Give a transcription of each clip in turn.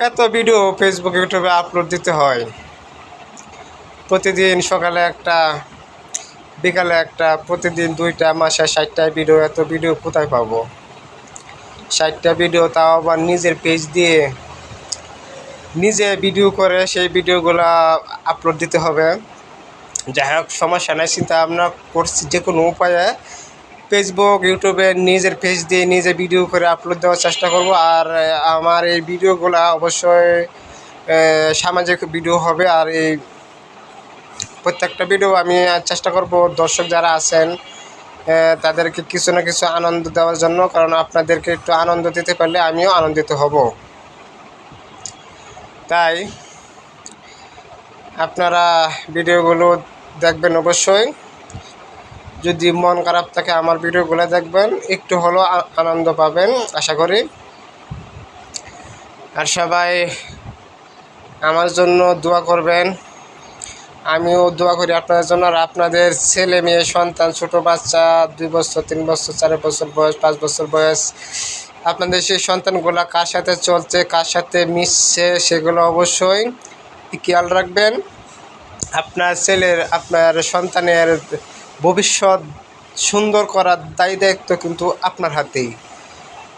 এত video Facebook ইউটিউবে upload দিতে হয়, প্রতিদিন সকালে একটা বিকালে একটা, প্রতিদিন 2টা, মাসে 60টা ভিডিও। এত ভিডিও কোথায় পাবো? 60টা ভিডিও, তাও আবার নিজের পেজ দিয়ে নিজে ভিডিও করে সেই ভিডিওগুলা আপলোড দিতে হবে। যাই হোক, সমস্যা নাই, চিন্তা ভাবনা করছি যে কোনো উপায়ে ফেসবুক ইউটিউবে নিজের পেজ দিয়ে নিজে ভিডিও করে আপলোড দেওয়ার চেষ্টা করব। আর আমার এই ভিডিওগুলো অবশ্যই সামাজিক ভিডিও হবে। আর এই প্রত্যেকটা ভিডিও আমি চেষ্টা করব দর্শক যারা আছেন তাদেরকে কিছু না কিছু আনন্দ দেওয়ার জন্য, কারণ আপনাদেরকে একটু আনন্দ দিতে পারলে আমিও আনন্দিত হব। তাই আপনারা ভিডিওগুলো দেখবেন অবশ্যই। যদি মন খারাপ থাকে আমার ভিডিওগুলো দেখবেন, একটু হলেও আনন্দ পাবেন আশা করি। আর সবাই আমার জন্য দোয়া করবেন, আমিও দোয়া করি আপনাদের জন্য। আর আপনাদের ছেলে মেয়ে সন্তান, ছোটো বাচ্চা, 2 বছর, 3 বছর, 4 বছর বয়স, 5 বছর বয়স, আপনাদের সেই সন্তানগুলো কার সাথে চলছে, কার সাথে মিশছে, সেগুলো অবশ্যই খেয়াল রাখবেন। আপনার সন্তানের ভবিষ্যৎ সুন্দর করার দায়িত্ব কিন্তু আপনার হাতেই,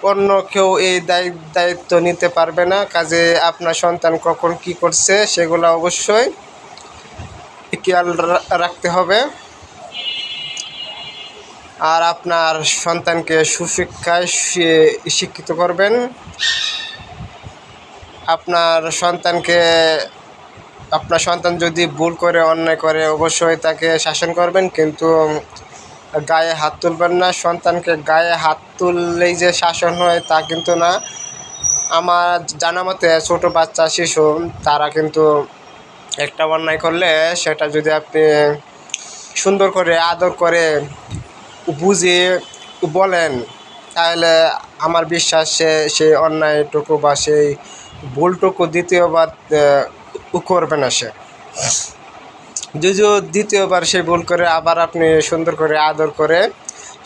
অন্য কেউ এই দায়িত্ব নিতে পারবে না। কাজে আপনার সন্তান কখন কি করছে সেগুলো অবশ্যই খেয়াল রাখতে হবে। আর আপনার সন্তানকে সুশিক্ষায় শিক্ষিত করবেন। আপনার সন্তান যদি ভুল করে, অন্যায় করে, অবশ্যই তাকে শাসন করবেন, কিন্তু গায়ে হাত তুলবেন না। সন্তানকে গায়ে হাত তুললেই যে শাসন হয় তা কিন্তু না। আমার জানা মতে ছোটো বাচ্চা, শিশু, তারা কিন্তু একটা অন্যায় করলে সেটা যদি আপনি সুন্দর করে আদর করে বুঝিয়ে বলেন, তাহলে আমার বিশ্বাস সেই অন্যায়টুকু বা সেই ভুলটুকু দ্বিতীয়বার করবে না সে। যদিও দ্বিতীয়বার সে ভুল করে আবার আপনি সুন্দর করে আদর করে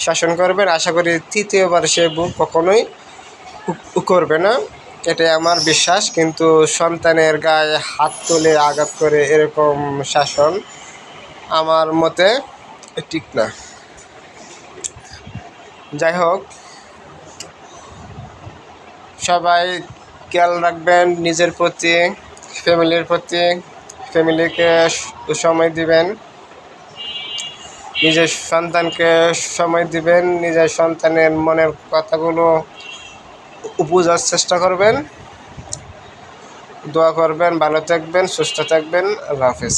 শাসন করবেন, আশা করি তৃতীয়বার সে ভুল কখনোই করবে না, এটাই আমার বিশ্বাস। কিন্তু সন্তানের গায়ে হাত তুলে আঘাত করে এরকম শাসন আমার মতে ঠিক না। যাই হোক, সবাই খেয়াল রাখবেন নিজের প্রতি, ফ্যামিলির প্রতি, ফ্যামিলিকে সময় দিবেন, নিজের সন্তানকে সময় দিবেন, নিজের সন্তানের মনের কথাগুলো বোঝার চেষ্টা করবেন। দোয়া করবেন, ভালো থাকবেন, সুস্থ থাকবেন। আল্লাহ হাফেজ।